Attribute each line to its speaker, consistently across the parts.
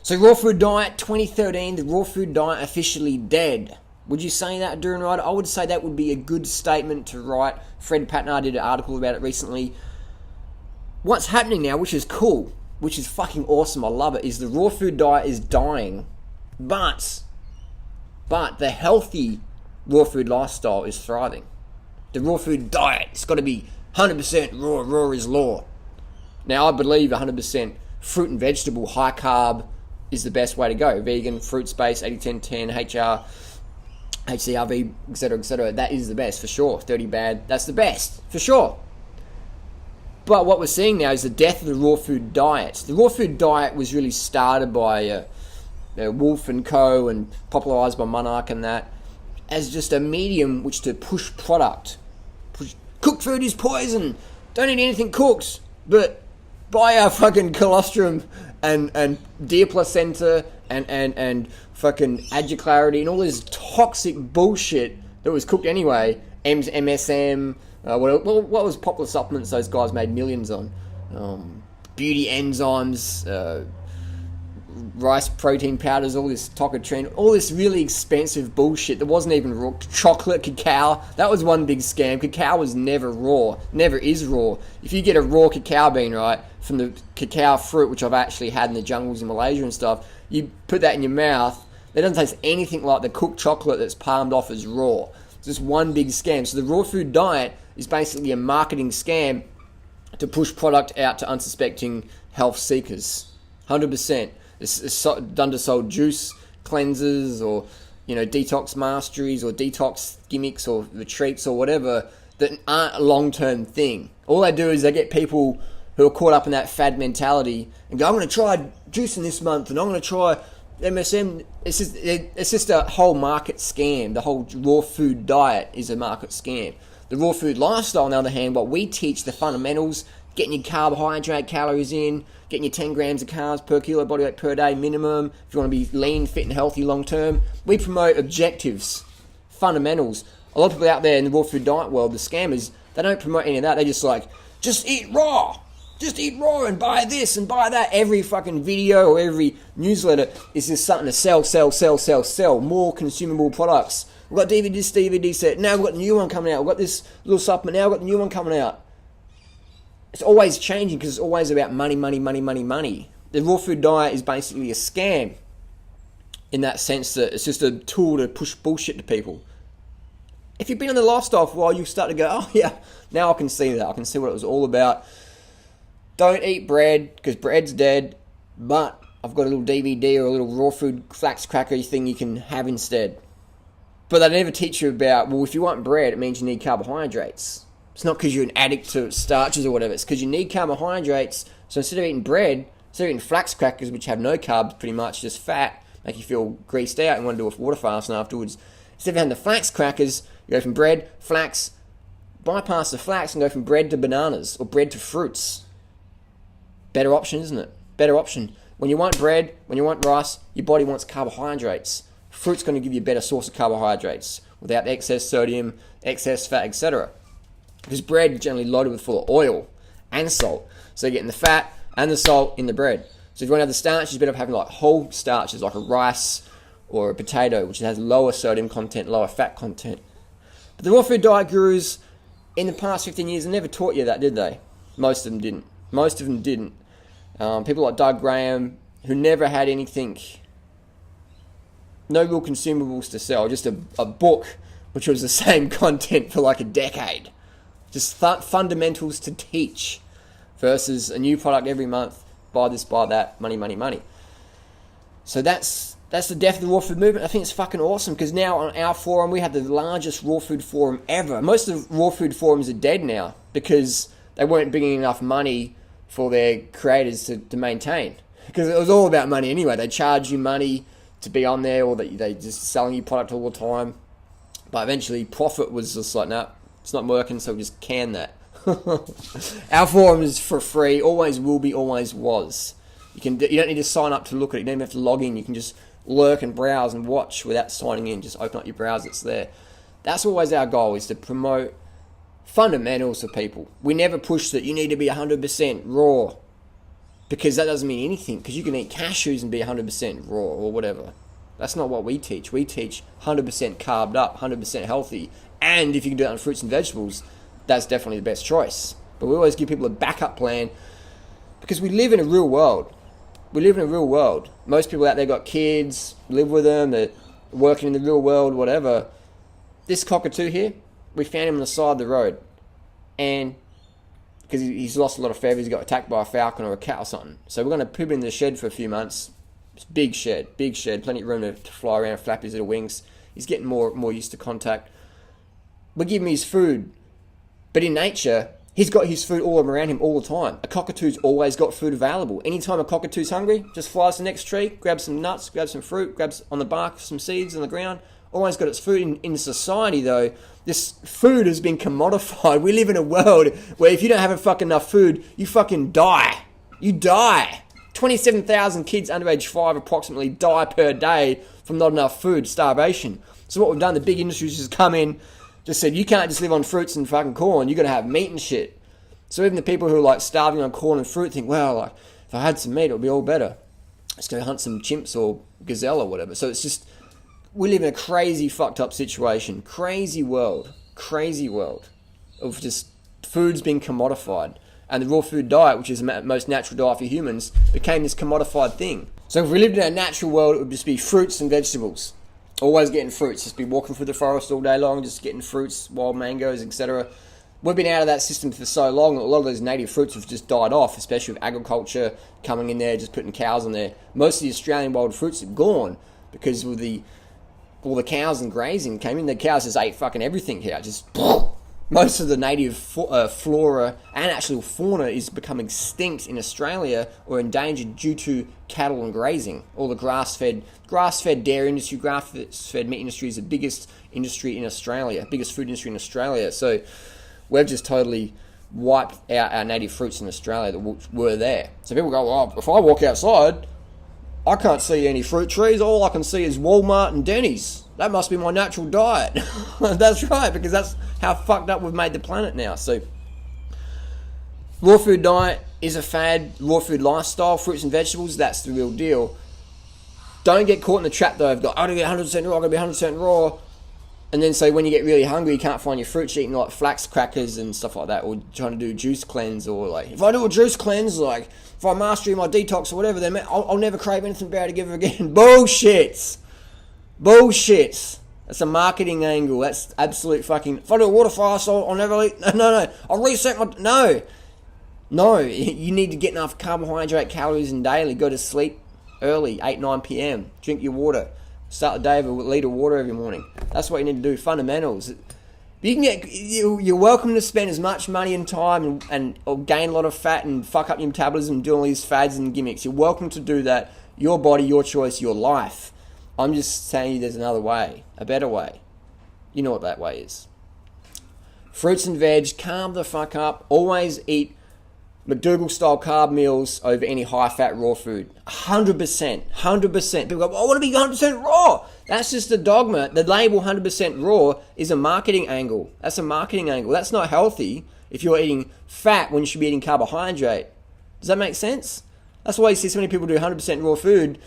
Speaker 1: So Raw Food Diet 2013, the Raw Food Diet officially dead. Would you say that, Duran Rider? I would say that would be a good statement to write. Fred Patnar did an article about it recently. What's happening now, which is cool, which is fucking awesome, I love it, is the Raw Food Diet is dying. But the healthy raw food lifestyle is thriving. The Raw Food Diet, it's got to be 100% raw. Raw is law. Now, I believe 100% fruit and vegetable, high carb, is the best way to go. Vegan, fruit-based, 80-10-10, HR, HCRV, etc., etc. That is the best, for sure. 30 bad, that's the best, for sure. But what we're seeing now is the death of the raw food diet. The raw food diet was really started by Wolf and Co. and popularised by Monarch and that, as just a medium which to push product. Cooked food is poison. Don't eat anything cooked. But buy our fucking colostrum and deer placenta and fucking Adjaclarity and all this toxic bullshit that was cooked anyway. MSM, what was popular supplements those guys made millions on? Beauty enzymes, rice protein powders, all this Tocotrine, all this really expensive bullshit that wasn't even raw. Chocolate, cacao, that was one big scam. Cacao was never raw, never is raw. If you get a raw cacao bean, right, from the cacao fruit, which I've actually had in the jungles in Malaysia and stuff, you put that in your mouth, it doesn't taste anything like the cooked chocolate that's palmed off as raw. It's just one big scam. So the raw food diet is basically a marketing scam to push product out to unsuspecting health seekers. 100%. It's done to sell juice cleansers or, you know, detox masteries or detox gimmicks or retreats or whatever that aren't a long-term thing. All they do is they get people who are caught up in that fad mentality and go, I'm going to try juicing this month and I'm going to try MSM. It's just a whole market scam. The whole raw food diet is a market scam. The raw food lifestyle, on the other hand, what we teach, the fundamentals, getting your carbohydrate calories in, getting your 10 grams of carbs per kilo body weight per day minimum, if you want to be lean, fit and healthy long term. We promote objectives, fundamentals. A lot of people out there in the raw food diet world, the scammers, they don't promote any of that. They just like, just eat raw and buy this and buy that. Every fucking video or every newsletter is just something to sell. More consumable products. We've got this DVD set. Now we've got the new one coming out. We've got this little supplement. Now we've got the new one coming out. It's always changing because it's always about money. The raw food diet is basically a scam in that sense that it's just a tool to push bullshit to people. If you've been on the lifestyle for a while, you start to go, oh yeah, now I can see that. I can see what it was all about. Don't eat bread because bread's dead, but I've got a little DVD or a little raw food flax cracker thing you can have instead. But they never teach you about, well, if you want bread, it means you need carbohydrates. It's not because you're an addict to starches or whatever. It's because you need carbohydrates. So instead of eating bread, instead of eating flax crackers, which have no carbs pretty much, just fat, make you feel greased out and want to do a water fast afterwards, instead of having the flax crackers, you go from bread, flax, bypass the flax and go from bread to bananas or bread to fruits. Better option, isn't it? Better option. When you want bread, when you want rice, your body wants carbohydrates. Fruit's going to give you a better source of carbohydrates without excess sodium, excess fat, etc. Because bread is generally loaded with full of oil and salt. So you're getting the fat and the salt in the bread. So if you want to have the starch, you're better off having like whole starches like a rice or a potato, which has lower sodium content, lower fat content. But the raw food diet gurus in the past 15 years never taught you that, did they? Most of them didn't. People like Doug Graham, who never had anything, no real consumables to sell, just a book which was the same content for like a decade. Just fundamentals to teach versus a new product every month, buy this, buy that, money. So that's the death of the raw food movement. I think it's fucking awesome because now on our forum, we have the largest raw food forum ever. Most of the raw food forums are dead now because they weren't bringing enough money for their creators to maintain. Because it was all about money anyway. They charge you money to be on there, or they just selling you product all the time. But eventually profit was just like, nah, it's not working, so we just can that. Our forum is for free, always will be, always was. You don't need to sign up to look at it. You don't even have to log in. You can just lurk and browse and watch without signing in. Just open up your browser, it's there. That's always our goal, is to promote fundamentals for people. We never push that you need to be 100% raw, because that doesn't mean anything, because you can eat cashews and be 100% raw or whatever. That's not what we teach. We teach 100% carved up, 100% healthy, and if you can do it on fruits and vegetables, that's definitely the best choice. But we always give people a backup plan, because we live in a real world. We live in a real world. Most people out there got kids, live with them, they're working in the real world, whatever. This cockatoo here, we found him on the side of the road, and because he's lost a lot of feathers, he got attacked by a falcon or a cat or something. So we're going to put him in the shed for a few months. It's big shed, plenty of room to fly around, flap his little wings. He's getting more used to contact. We give him his food, but in nature, he's got his food all around him all the time. A cockatoo's always got food available. Anytime a cockatoo's hungry, just flies to the next tree, grabs some nuts, grabs some fruit, grabs on the bark some seeds on the ground. Always got its food. In society, though, this food has been commodified. We live in a world where if you don't have fucking enough food, you fucking die. You die. 27,000 kids under age 5 approximately die per day from not enough food, starvation. So what we've done, the big industries just come in, just said, you can't just live on fruits and fucking corn. You got to have meat and shit. So even the people who are like starving on corn and fruit think, well, like, if I had some meat, it would be all better. Let's go hunt some chimps or gazelle or whatever. So it's just, we live in a crazy fucked up situation. Crazy world of just foods being commodified. And the raw food diet, which is the most natural diet for humans, became this commodified thing. So if we lived in a natural world, it would just be fruits and vegetables. Always getting fruits. Just be walking through the forest all day long, just getting fruits, wild mangoes, etc. We've been out of that system for so long that a lot of those native fruits have just died off, especially with agriculture coming in there, just putting cows on there. Most of the Australian wild fruits are gone because of all the cows and grazing came in. The cows just ate fucking everything here. Just most of the native flora and actual fauna is becoming extinct in Australia or endangered due to cattle and grazing. All the grass-fed dairy industry, grass-fed meat industry is the biggest industry in Australia, biggest food industry in Australia. So we've just totally wiped out our native fruits in Australia that were there. So people go, well, if I walk outside, I can't see any fruit trees. All I can see is Walmart and Denny's. That must be my natural diet. That's right, because that's how fucked up we've made the planet now. So, raw food diet is a fad. Raw food lifestyle, fruits and vegetables, that's the real deal. Don't get caught in the trap, though. I've got, I gotta get 100% raw, I gotta be 100% raw. And then, so when you get really hungry, you can't find your fruits, you're eating like flax crackers and stuff like that, or trying to do a juice cleanse, or like, if I do a juice cleanse, like, if I master my detox or whatever, then I'll never crave anything bad ever again. Bullshit. That's a marketing angle. That's absolute fucking, if I do a water fast, I'll never eat, no, I'll reset my, no, you need to get enough carbohydrate calories in daily, go to sleep early, 8, 9 p.m, drink your water. Start the day with a litre of water every morning. That's what you need to do. Fundamentals. You're welcome to spend as much money and time and or gain a lot of fat and fuck up your metabolism and do all these fads and gimmicks. You're welcome to do that. Your body, your choice, your life. I'm just saying there's another way, a better way. You know what that way is. Fruits and veg, calm the fuck up. Always eat McDougall-style carb meals over any high-fat raw food. 100%. People go, I want to be 100% raw. That's just a dogma. The label 100% raw is a marketing angle. That's a marketing angle. That's not healthy if you're eating fat when you should be eating carbohydrate. Does that make sense? That's why you see so many people do 100% raw food,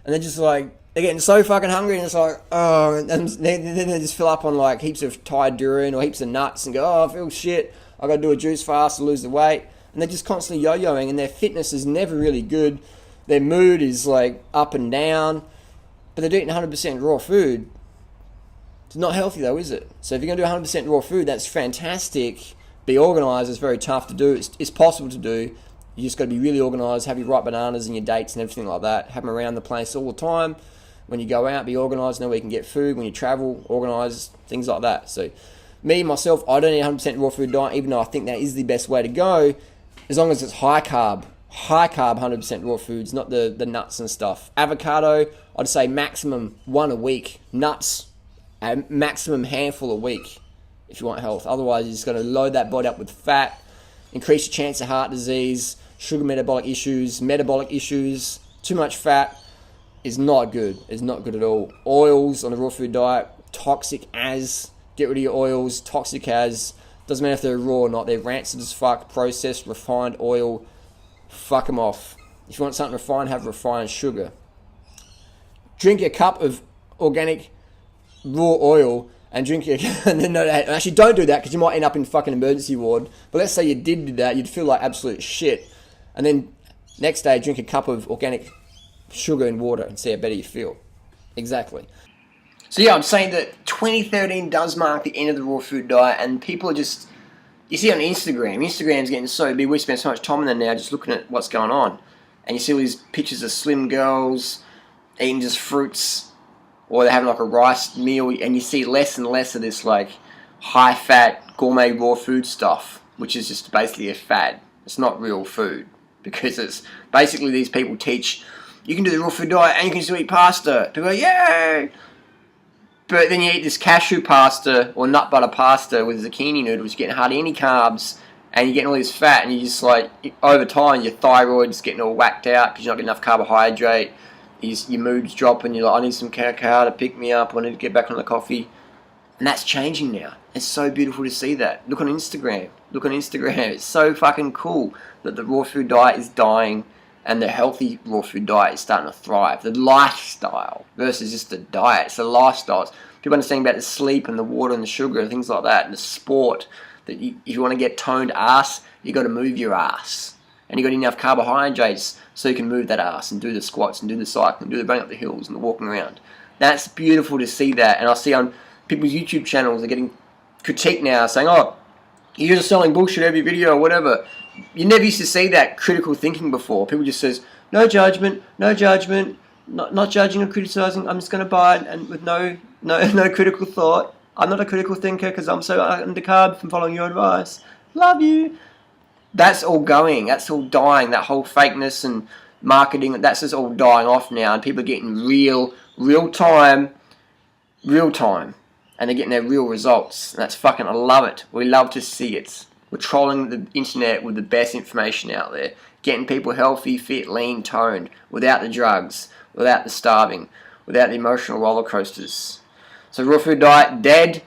Speaker 1: and they're just like, they're getting so fucking hungry, and it's like, oh, and then they just fill up on like heaps of Thai durian or heaps of nuts and go, oh, I feel shit. I got to do a juice fast to lose the weight. And they're just constantly yo-yoing, and their fitness is never really good. Their mood is like up and down, but they're eating 100% raw food. It's not healthy though, is it? So if you're going to do 100% raw food, that's fantastic. Be organised. It's very tough to do. It's possible to do. You just got to be really organised, have your right bananas and your dates and everything like that. Have them around the place all the time. When you go out, be organised, know where you can get food. When you travel, organised, things like that. So me, myself, I don't eat 100% raw food diet, even though I think that is the best way to go. As long as it's high carb, 100% raw foods, not the nuts and stuff. Avocado, I'd say maximum 1 a week. Nuts, a maximum handful a week if you want health. Otherwise, you're just going to load that body up with fat, increase your chance of heart disease, sugar metabolic issues, too much fat. is not good. It's not good at all. Oils on a raw food diet, toxic as. Get rid of your oils, toxic as. Doesn't matter if they're raw or not. They're rancid as fuck, processed, refined oil. Fuck them off. If you want something refined, have refined sugar. Drink a cup of organic raw oil and drink it. And then actually don't do that because you might end up in fucking emergency ward. But let's say you did do that, you'd feel like absolute shit. And then next day, drink a cup of organic sugar and water and see how better you feel. Exactly. So yeah, I'm saying that 2013 does mark the end of the raw food diet, and people are just, you see on Instagram, Instagram's getting so big, we spend so much time on there now just looking at what's going on. And you see all these pictures of slim girls eating just fruits, or they're having like a rice meal, and you see less and less of this like high-fat gourmet raw food stuff, which is just basically a fad. It's not real food, because it's basically these people teach, you can do the raw food diet and you can still eat pasta. People go, yay! But then you eat this cashew pasta or nut butter pasta with zucchini noodles, you're getting hardly any carbs, and you're getting all this fat, and you just like, over time, your thyroid's getting all whacked out because you're not getting enough carbohydrate, your mood's dropping, you're like, I need some cacao to pick me up, I need to get back on the coffee. And that's changing now. It's so beautiful to see that. Look on Instagram. It's so fucking cool that the raw food diet is dying and the healthy raw food diet is starting to thrive. The lifestyle versus just the diet. It's the lifestyles. People understand about the sleep and the water and the sugar and things like that, and the sport. That if you want to get toned ass, you got to move your ass. And you got enough carbohydrates so you can move that ass and do the squats and do the cycling, do the running up the hills and the walking around. That's beautiful to see that. And I see on people's YouTube channels, they're getting critiqued now saying, oh, you're just selling bullshit every video or whatever. You never used to see that critical thinking before. People just says, no judgment, not judging or criticizing. I'm just going to buy it and with no critical thought. I'm not a critical thinker because I'm so undercarb from following your advice. Love you. That's all going. That's all dying. That whole fakeness and marketing, that's just all dying off now. And people are getting real time. And they're getting their real results. And that's fucking, I love it. We love to see it. We're trolling the internet with the best information out there. Getting people healthy, fit, lean, toned, without the drugs, without the starving, without the emotional roller coasters. So raw food diet, dead.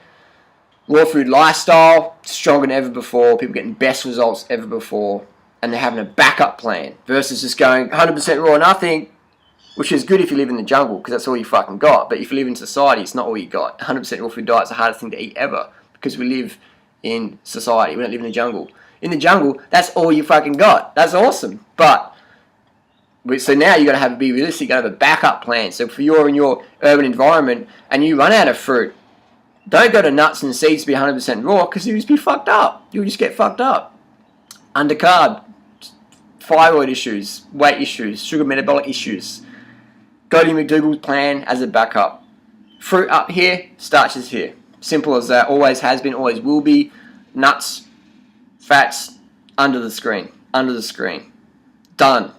Speaker 1: Raw food lifestyle, stronger than ever before. People getting best results ever before. And they're having a backup plan versus just going 100% raw nothing, which is good if you live in the jungle because that's all you fucking got. But if you live in society, it's not all you got. 100% raw food diet is the hardest thing to eat ever because we live in society. We don't live in the jungle. In the jungle, that's all you fucking got. That's awesome. But so now you got to be realistic. You got to have a backup plan. So if you're in your urban environment and you run out of fruit, don't go to nuts and seeds to be 100% raw because you'll just be fucked up. You'll just get fucked up. Undercarb, thyroid issues, weight issues, sugar metabolic issues. Go to your McDougall's plan as a backup. Fruit up here, starches here. Simple as that. Always has been, always will be. Nuts, fats, under the screen. Done.